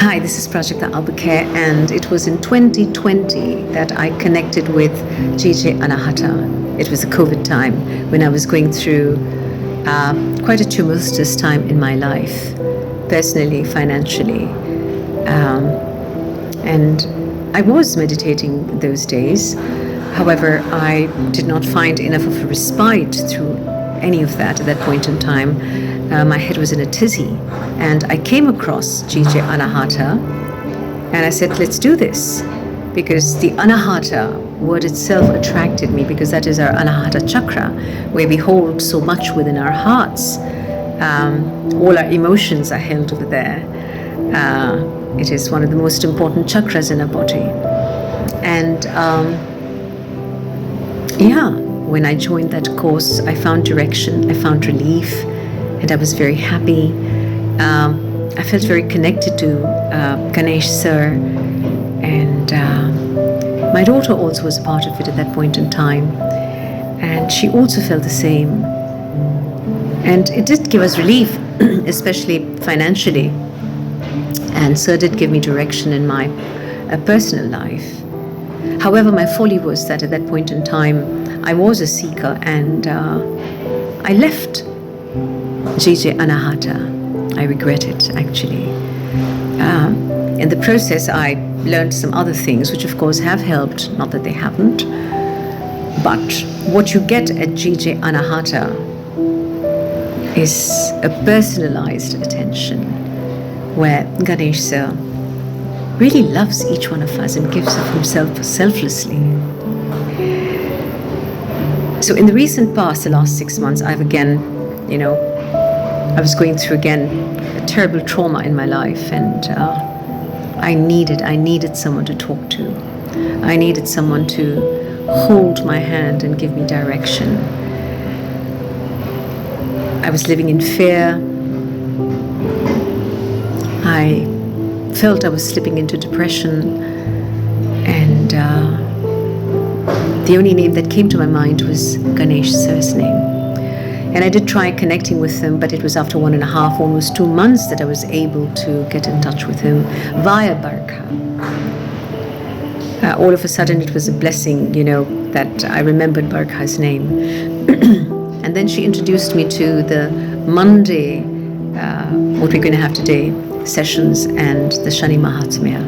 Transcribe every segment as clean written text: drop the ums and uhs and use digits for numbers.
Hi, this is Prajakta and it was in 2020 that I connected with GJ Anahata. It was the COVID time when I was going through quite a tumultuous time in my life, personally, financially. And I was meditating those days. However, I did not find enough of a respite through any of that at that point in time. My head was in a tizzy, and I came across GJ Anahata, and I said, let's do this, because the Anahata word itself attracted me, because that is our Anahata chakra, where we hold so much within our hearts. All our emotions are held over there. It is one of the most important chakras in our body. And when I joined that course, I found direction, I found relief, and I was very happy. I felt very connected to Ganesh sir, and my daughter also was a part of it at that point in time, and she also felt the same. And it did give us relief, especially financially, and sir did give me direction in my personal life. However, my folly was that at that point in time, I was a seeker, and I left GJ Anahata. I regret it, actually. In the process, I learned some other things, which of course have helped, not that they haven't. But what you get at GJ Anahata is a personalized attention, where Ganesh sir really loves each one of us and gives of himself selflessly. So in the recent past, the last 6 months, I've again, I was going through again a terrible trauma in my life, and I needed someone to talk to. I needed someone to hold my hand and give me direction. I was living in fear. I felt I was slipping into depression, and the only name that came to my mind was Ganesh sir's name. And I did try connecting with him, but it was after 1.5, almost 2 months, that I was able to get in touch with him via Barkha. All of a sudden, it was a blessing, that I remembered Barkha's name. And then she introduced me to the Monday, what we're going to have today, sessions, and the Shani Mahatmya.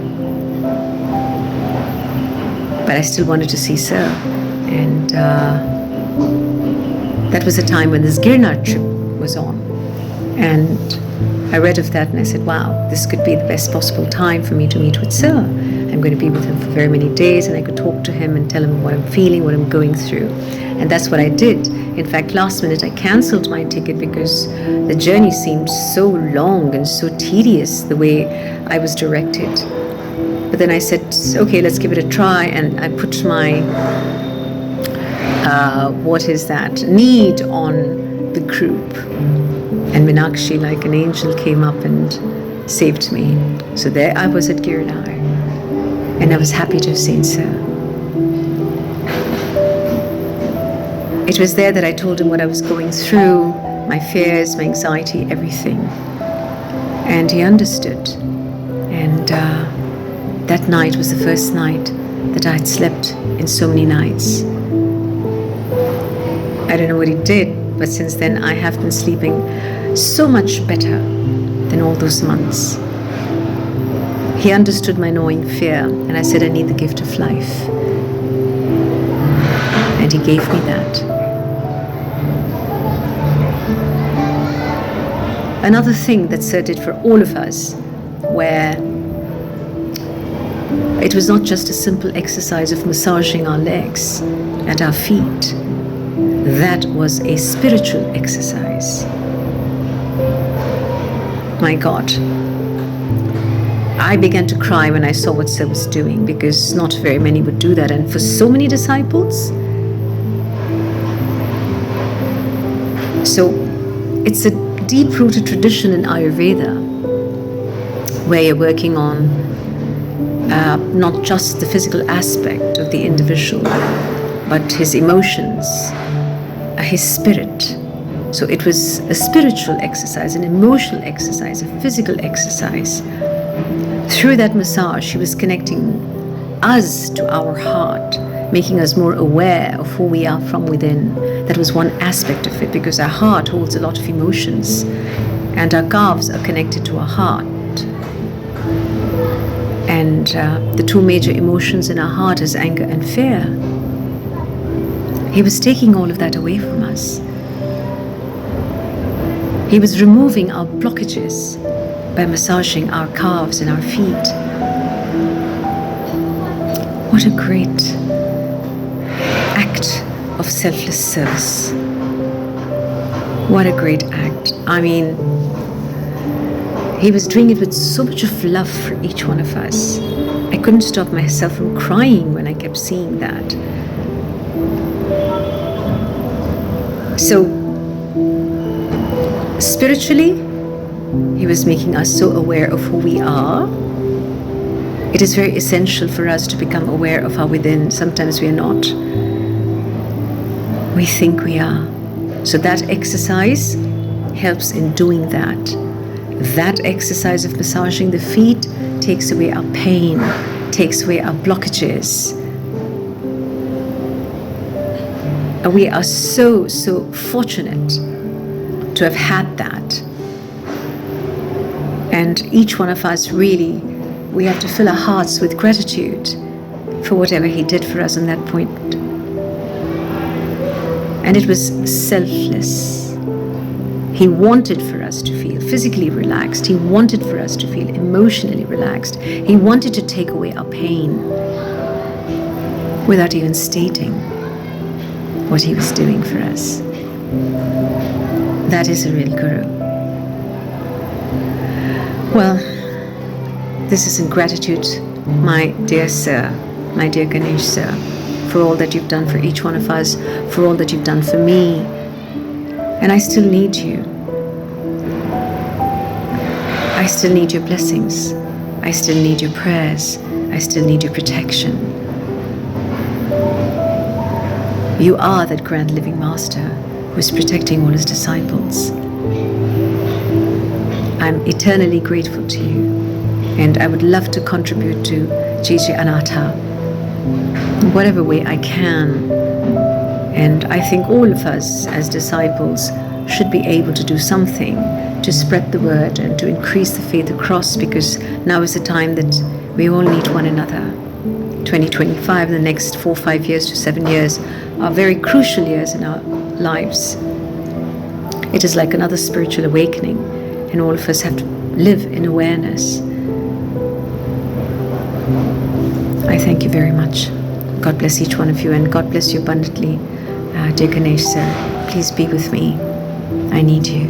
But I still wanted to see Sir. And that was a time when this Girnar trip was on. And I read of that and I said, wow, this could be the best possible time for me to meet with Sir. I'm going to be with him for very many days, and I could talk to him and tell him what I'm feeling, what I'm going through. And that's what I did. In fact, last minute I cancelled my ticket because the journey seemed so long and so tedious the way I was directed. But then I said, okay, let's give it a try. And I put my need on the group, and Meenakshi, like an angel, came up and saved me. So there I was at Girnar, and I was happy to have seen Sir. It was there that I told him what I was going through, my fears, my anxiety, everything, and he understood. And that night was the first night that I had slept in so many nights. I don't know what he did, but since then I have been sleeping so much better than all those months. He understood my gnawing fear, and I said I need the gift of life. And he gave me that. Another thing that Sir did for all of us, where it was not just a simple exercise of massaging our legs and our feet. That was a spiritual exercise. My God. I began to cry when I saw what Sir was doing, because not very many would do that. And for so many disciples, so it's a deep-rooted tradition in Ayurveda, where you're working on not just the physical aspect of the individual, but his emotions, his spirit. So it was a spiritual exercise, an emotional exercise, a physical exercise. Through that massage, he was connecting us to our heart, making us more aware of who we are from within. That was one aspect of it, because our heart holds a lot of emotions, and our calves are connected to our heart. And the two major emotions in our heart is anger and fear. He was taking all of that away from us. He was removing our blockages by massaging our calves and our feet. What a great act of selfless service. What a great act. I mean, he was doing it with so much of love for each one of us. I couldn't stop myself from crying when I kept seeing that. So, spiritually, he was making us so aware of who we are. It is very essential for us to become aware of our within. Sometimes we are not. We think we are. So that exercise helps in doing that. That exercise of massaging the feet takes away our pain, takes away our blockages. And we are so fortunate to have had that. And each one of us really, we have to fill our hearts with gratitude for whatever he did for us on that point. And it was selfless. He wanted for us to feel physically relaxed. He wanted for us to feel emotionally relaxed. He wanted to take away our pain without even stating what he was doing for us. That is a real guru. Well, this is in gratitude, my dear sir, my dear Ganesh sir, for all that you've done for each one of us, for all that you've done for me. And I still need you. I still need your blessings. I still need your prayers. I still need your protection. You are that grand living master who is protecting all his disciples. I'm eternally grateful to you, and I would love to contribute to JJ Anatha in whatever way I can. And I think all of us as disciples should be able to do something to spread the word and to increase the faith across, because now is the time that we all need one another. 2025, the next 4, 5 years to 7 years are very crucial years in our lives. It is like another spiritual awakening, and all of us have to live in awareness. I thank you very much. God bless each one of you, and God bless you abundantly. Dear Ganesh sir, please be with me. I need you.